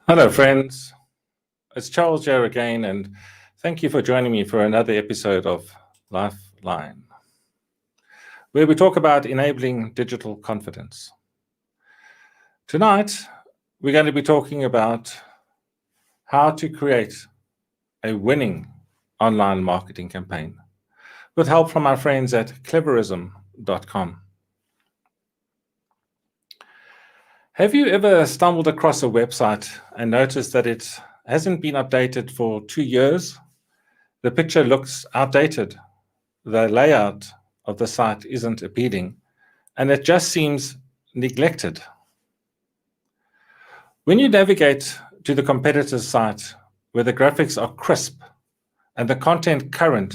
Hello, friends. It's Charles here again, and thank you for joining me for another episode of Lifeline, where we talk about enabling digital confidence. Tonight, we're going to be talking about how to create a winning online marketing campaign with help from our friends at cleverism.com. Have you ever stumbled across a website and noticed that it hasn't been updated for 2 years? The picture looks outdated, the layout of the site isn't appealing, and it just seems neglected. When you navigate to the competitor's site where the graphics are crisp and the content current,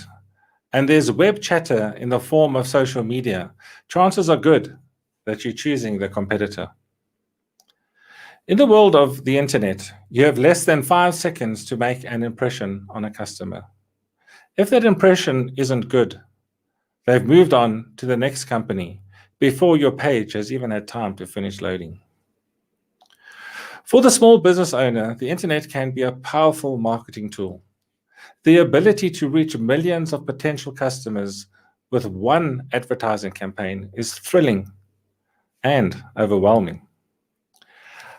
and there's web chatter in the form of social media, chances are good that you're choosing the competitor. In the world of the internet, you have less than 5 seconds to make an impression on a customer. If that impression isn't good, they've moved on to the next company before your page has even had time to finish loading. For the small business owner, the internet can be a powerful marketing tool. The ability to reach millions of potential customers with one advertising campaign is thrilling and overwhelming.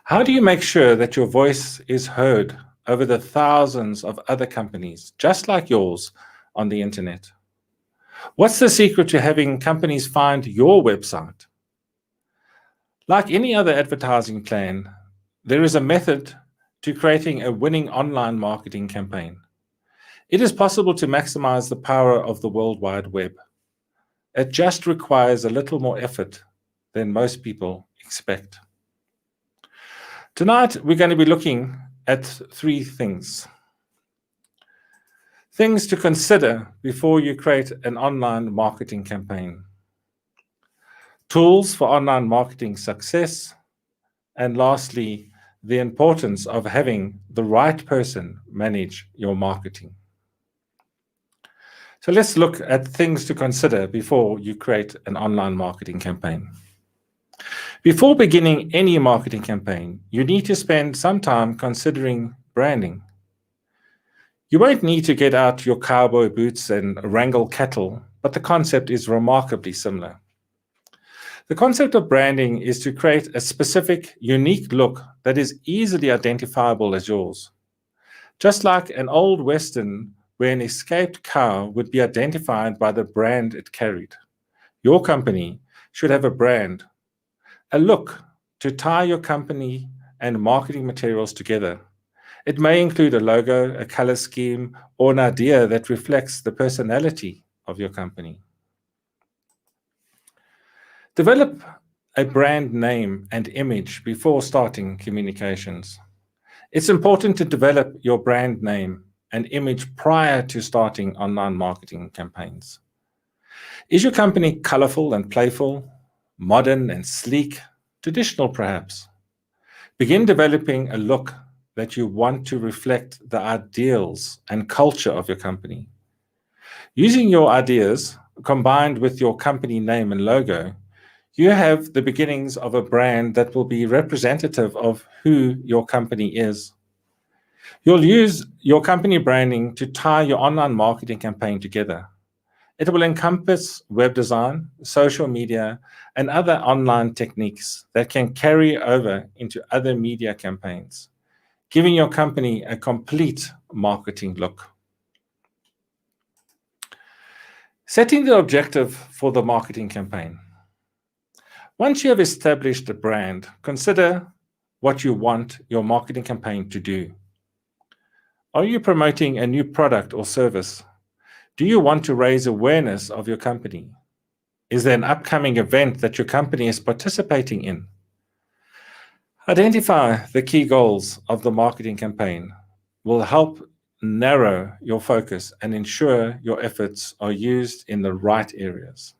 How do you make sure that your voice is heard over the thousands of other companies just like yours on the internet? What's the secret to having companies find your website? Like any other advertising plan, there is a method to creating a winning online marketing campaign. It is possible to maximize the power of the World Wide Web. It just requires a little more effort than most people expect. Tonight, we're going to be looking at 3 things. Things to consider before you create an online marketing campaign. Tools for online marketing success. And lastly, the importance of having the right person manage your marketing. So let's look at things to consider before you create an online marketing campaign. Before beginning any marketing campaign, you need to spend some time considering branding. You won't need to get out your cowboy boots and wrangle cattle, but the concept is remarkably similar. The concept of branding is to create a specific, unique look that is easily identifiable as yours. Just like an old Western where an escaped cow would be identified by the brand it carried, your company should have a brand, a look to tie your company and marketing materials together. It may include a logo, a color scheme, or an idea that reflects the personality of your company. Develop a brand name and image before starting communications. It's important to develop your brand name and image prior to starting online marketing campaigns. Is your company colorful and playful, modern and sleek, traditional perhaps? Begin developing a look that you want to reflect the ideals and culture of your company. Using your ideas combined with your company name and logo, you have the beginnings of a brand that will be representative of who your company is. You'll use your company branding to tie your online marketing campaign together. It will encompass web design, social media, and other online techniques that can carry over into other media campaigns, giving your company a complete marketing look. Setting the objective for the marketing campaign. Once you have established a brand, consider what you want your marketing campaign to do. Are you promoting a new product or service? Do you want to raise awareness of your company? Is there an upcoming event that your company is participating in? Identify the key goals of the marketing campaign will help narrow your focus and ensure your efforts are used in the right areas.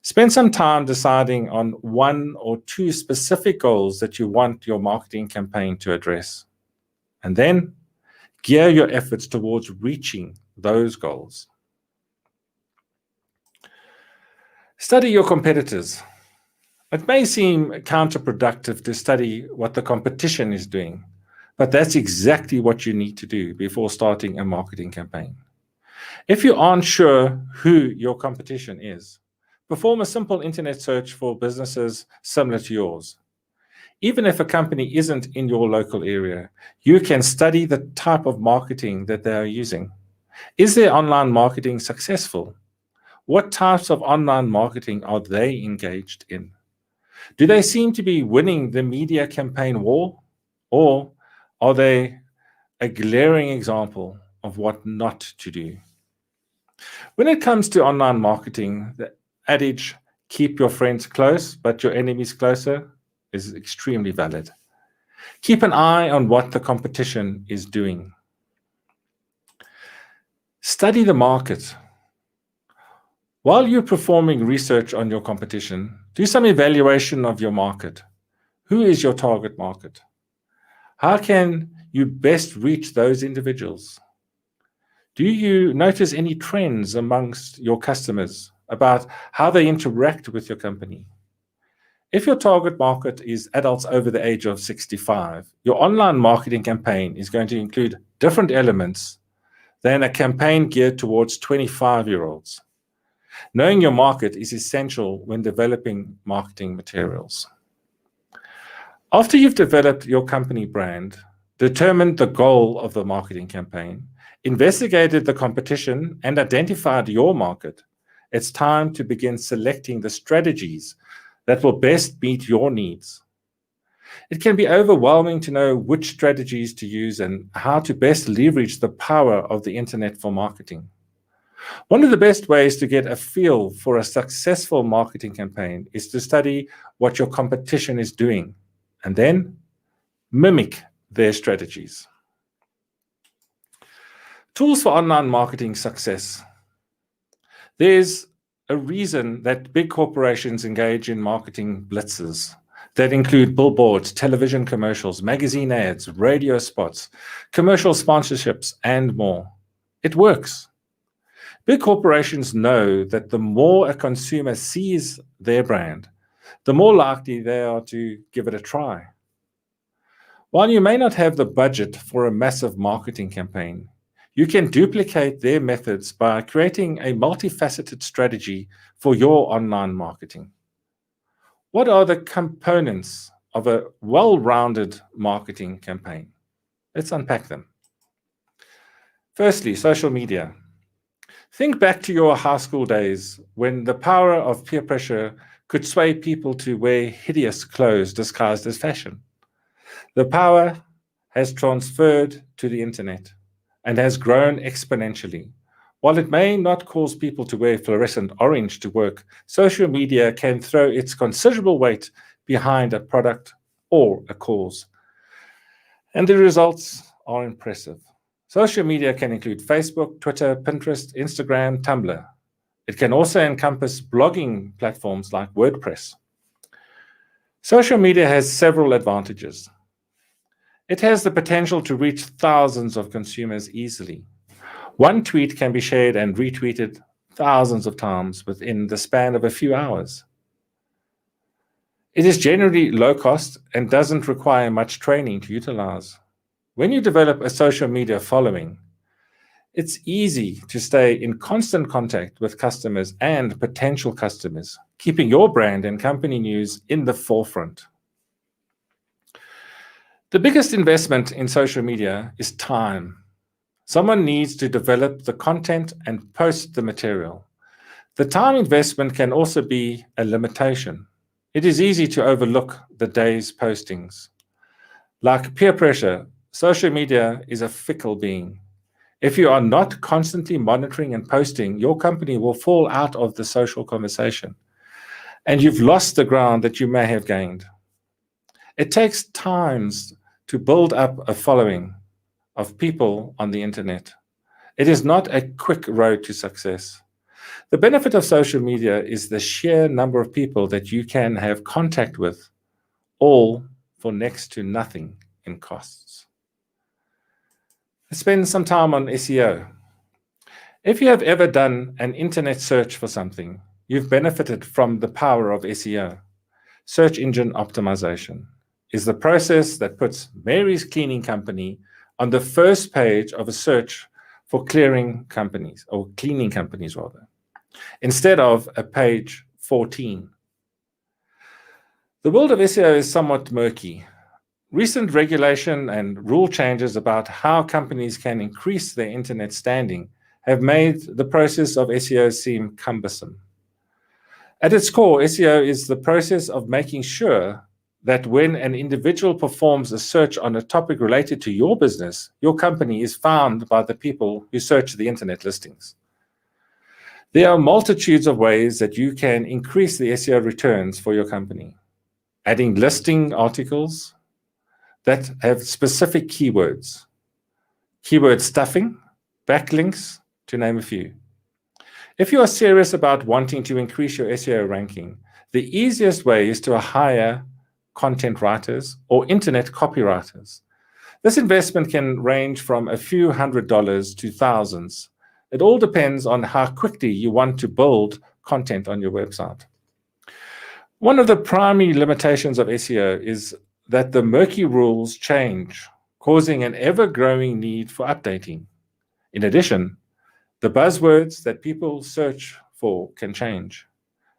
Spend some time deciding on 1 or 2 specific goals that you want your marketing campaign to address, and then gear your efforts towards reaching those goals. Study your competitors. It may seem counterproductive to study what the competition is doing, but that's exactly what you need to do before starting a marketing campaign. If you aren't sure who your competition is, perform a simple internet search for businesses similar to yours. Even if a company isn't in your local area, you can study the type of marketing that they are using. Is their online marketing successful? What types of online marketing are they engaged in? Do they seem to be winning the media campaign war? Or are they a glaring example of what not to do? When it comes to online marketing, the adage, keep your friends close, but your enemies closer, is extremely valid. Keep an eye on what the competition is doing. Study the market. While you're performing research on your competition, do some evaluation of your market. Who is your target market? How can you best reach those individuals? Do you notice any trends amongst your customers about how they interact with your company? If your target market is adults over the age of 65, your online marketing campaign is going to include different elements than a campaign geared towards 25-year-olds. Knowing your market is essential when developing marketing materials. After you've developed your company brand, determined the goal of the marketing campaign, investigated the competition, and identified your market, it's time to begin selecting the strategies that will best meet your needs. It can be overwhelming to know which strategies to use and how to best leverage the power of the internet for marketing. One of the best ways to get a feel for a successful marketing campaign is to study what your competition is doing and then mimic their strategies. Tools for online marketing success. There's a reason that big corporations engage in marketing blitzes that include billboards, television commercials, magazine ads, radio spots, commercial sponsorships, and more. It works. Big corporations know that the more a consumer sees their brand, the more likely they are to give it a try. While you may not have the budget for a massive marketing campaign, you can duplicate their methods by creating a multifaceted strategy for your online marketing. What are the components of a well-rounded marketing campaign? Let's unpack them. Firstly, social media. Think back to your high school days when the power of peer pressure could sway people to wear hideous clothes disguised as fashion. The power has transferred to the internet and has grown exponentially. While it may not cause people to wear fluorescent orange to work, social media can throw its considerable weight behind a product or a cause. And the results are impressive. Social media can include Facebook, Twitter, Pinterest, Instagram, Tumblr. It can also encompass blogging platforms like WordPress. Social media has several advantages. It has the potential to reach thousands of consumers easily. One tweet can be shared and retweeted thousands of times within the span of a few hours. It is generally low cost and doesn't require much training to utilize. When you develop a social media following, it's easy to stay in constant contact with customers and potential customers, keeping your brand and company news in the forefront. The biggest investment in social media is time. Someone needs to develop the content and post the material. The time investment can also be a limitation. It is easy to overlook the day's postings. Like peer pressure, social media is a fickle being. If you are not constantly monitoring and posting, your company will fall out of the social conversation, and you've lost the ground that you may have gained. It takes time to build up a following of people on the internet. It is not a quick road to success. The benefit of social media is the sheer number of people that you can have contact with, all for next to nothing in costs. Let's spend some time on SEO. If you have ever done an internet search for something, you've benefited from the power of SEO, search engine optimization. is the process that puts Mary's Cleaning Company on the first page of a search for clearing companies, or cleaning companies rather, instead of a page 14. The world of SEO is somewhat murky. Recent regulation and rule changes about how companies can increase their internet standing have made the process of SEO seem cumbersome. At its core, SEO is the process of making sure that when an individual performs a search on a topic related to your business, your company is found by the people who search the internet listings. There are multitudes of ways that you can increase the SEO returns for your company. Adding listing articles that have specific keywords, keyword stuffing, backlinks, to name a few. If you are serious about wanting to increase your SEO ranking, the easiest way is to hire content writers or internet copywriters. This investment can range from a few $100s to thousands. It all depends on how quickly you want to build content on your website. One of the primary limitations of SEO is that the murky rules change, causing an ever-growing need for updating. In addition, the buzzwords that people search for can change,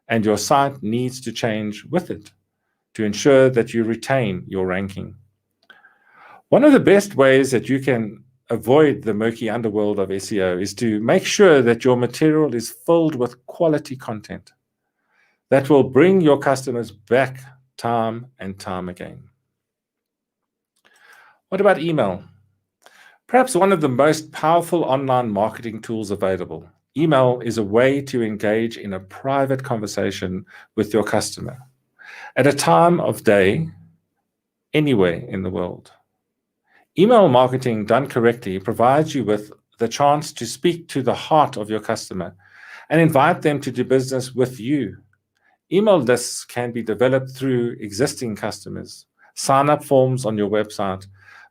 and your site needs to change with it to ensure that you retain your ranking. One of the best ways that you can avoid the murky underworld of SEO is to make sure that your material is filled with quality content that will bring your customers back time and time again. What about email? Perhaps one of the most powerful online marketing tools available. Email is a way to engage in a private conversation with your customer at a time of day, anywhere in the world. Email marketing done correctly provides you with the chance to speak to the heart of your customer and invite them to do business with you. Email lists can be developed through existing customers, sign-up forms on your website,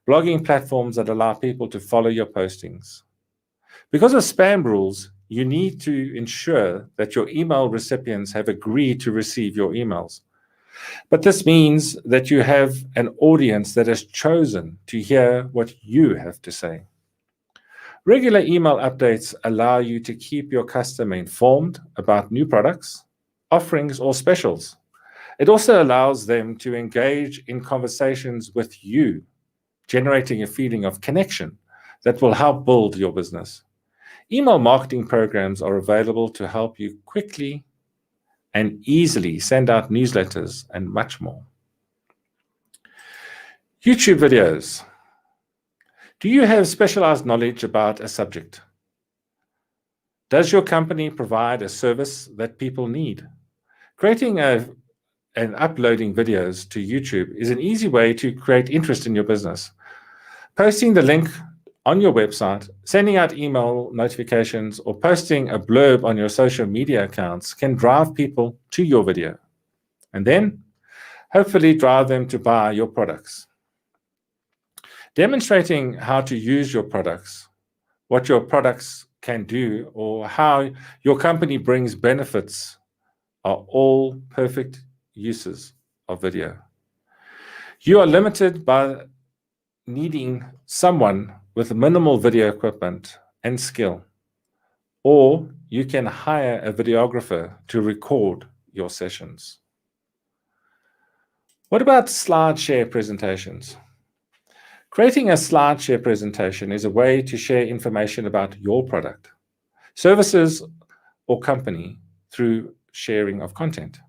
blogging platforms that allow people to follow your postings. Because of spam rules, you need to ensure that your email recipients have agreed to receive your emails. But this means that you have an audience that has chosen to hear what you have to say. Regular email updates allow you to keep your customer informed about new products, offerings, or specials. It also allows them to engage in conversations with you, generating a feeling of connection that will help build your business. Email marketing programs are available to help you quickly and easily send out newsletters and much more. YouTube videos. Do you have specialized knowledge about a subject? Does your company provide a service that people need? Creating and uploading videos to YouTube is an easy way to create interest in your business. Posting the link on your website, sending out email notifications, or posting a blurb on your social media accounts can drive people to your video, and then hopefully drive them to buy your products. Demonstrating how to use your products, what your products can do, or how your company brings benefits are all perfect uses of video. You are limited by needing someone with minimal video equipment and skill, or you can hire a videographer to record your sessions. What about SlideShare presentations? Creating a SlideShare presentation is a way to share information about your product, services, or company through sharing of content.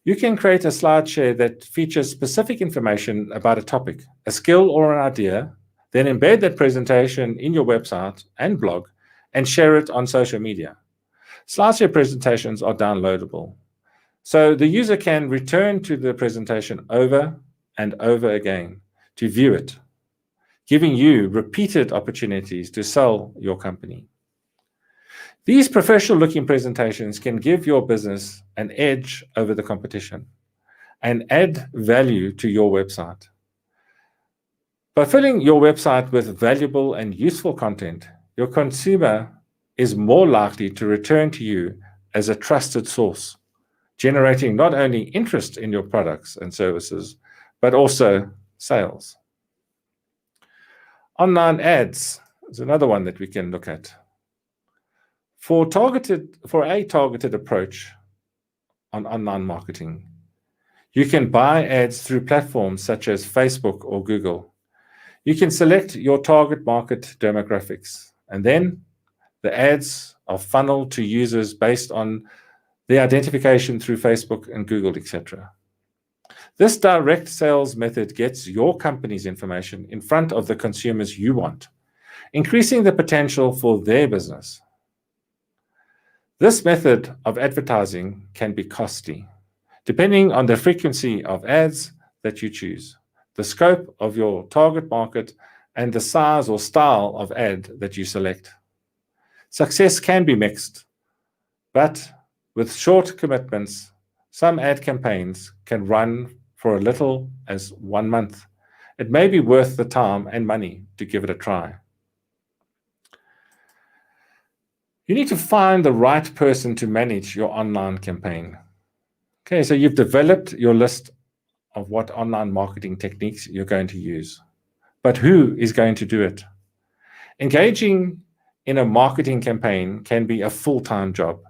You can create a SlideShare that features specific information about a topic, a skill, or an idea, then embed that presentation in your website and blog and share it on social media. SlideShare presentations are downloadable, so the user can return to the presentation over and over again to view it, giving you repeated opportunities to sell your company. These professional-looking presentations can give your business an edge over the competition and add value to your website. By filling your website with valuable and useful content, your consumer is more likely to return to you as a trusted source, generating not only interest in your products and services, but also sales. Online ads is another one that we can look at. For a targeted approach on online marketing, you can buy ads through platforms such as Facebook or Google. You can select your target market demographics, and then the ads are funneled to users based on the identification through Facebook and Google, etc. This direct sales method gets your company's information in front of the consumers you want, increasing the potential for their business. This method of advertising can be costly, depending on the frequency of ads that you choose, the scope of your target market, and the size or style of ad that you select. Success can be mixed, but with short commitments, some ad campaigns can run for as little as 1 month. It may be worth the time and money to give it a try. You need to find the right person to manage your online campaign. Okay, so you've developed your list of what online marketing techniques you're going to use, but who is going to do it? Engaging in a marketing campaign can be a full-time job.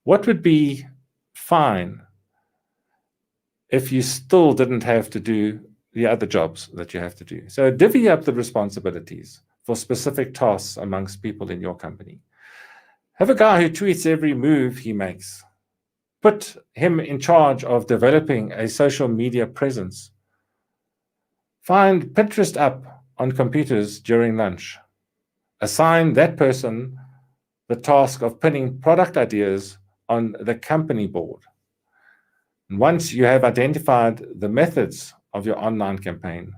What would be fine if you still didn't have to do the other jobs that you have to do? So divvy up the responsibilities for specific tasks amongst people in your company. Have a guy who tweets every move he makes. Put him in charge of developing a social media presence. Find Pinterest up on computers during lunch. Assign that person the task of pinning product ideas on the company board. And once you have identified the methods of your online campaign,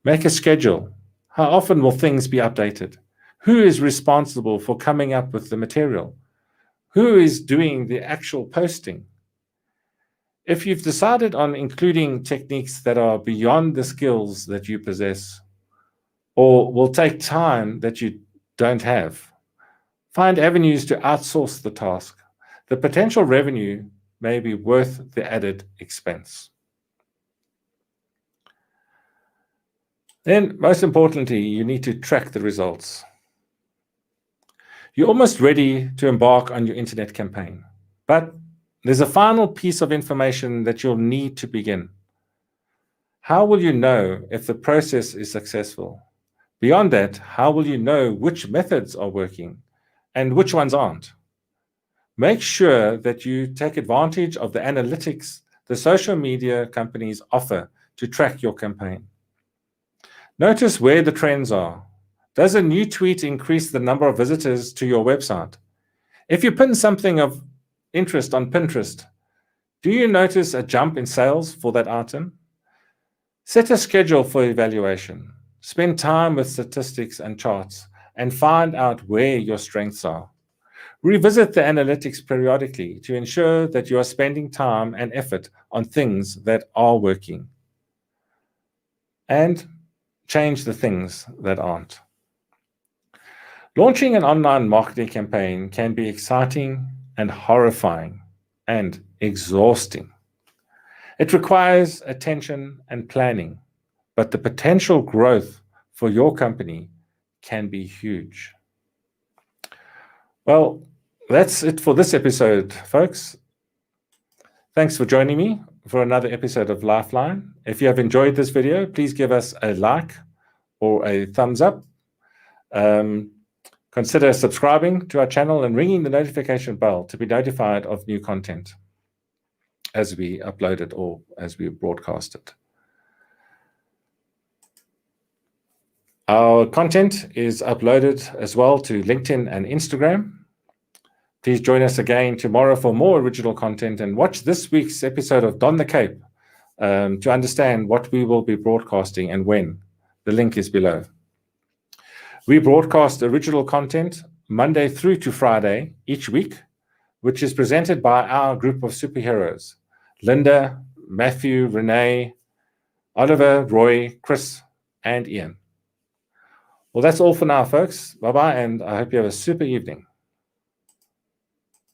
make a schedule. How often will things be updated? Who is responsible for coming up with the material? Who is doing the actual posting? If you've decided on including techniques that are beyond the skills that you possess or will take time that you don't have, find avenues to outsource the task. The potential revenue may be worth the added expense. Then, most importantly, you need to track the results. You're almost ready to embark on your internet campaign, but there's a final piece of information that you'll need to begin. How will you know if the process is successful? Beyond that, how will you know which methods are working and which ones aren't? Make sure that you take advantage of the analytics the social media companies offer to track your campaign. Notice where the trends are. Does a new tweet increase the number of visitors to your website? If you pin something of interest on Pinterest, do you notice a jump in sales for that item? Set a schedule for evaluation. Spend time with statistics and charts and find out where your strengths are. Revisit the analytics periodically to ensure that you are spending time and effort on things that are working, and change the things that aren't. Launching an online marketing campaign can be exciting and horrifying and exhausting. It requires attention and planning, but the potential growth for your company can be huge. Well, that's it for this episode, folks. Thanks for joining me for another episode of Lifeline. If you have enjoyed this video, please give us a like or a thumbs up. Consider subscribing to our channel and ringing the notification bell to be notified of new content as we upload it or as we broadcast it. Our content is uploaded as well to LinkedIn and Instagram. Please join us again tomorrow for more original content and watch this week's episode of Don the Cape to understand what we will be broadcasting and when. The link is below. We broadcast original content Monday through to Friday each week, which is presented by our group of superheroes: Linda, Matthew, Renee, Oliver, Roy, Chris, and Ian. Well, that's all for now, folks. Bye-bye, and I hope you have a super evening.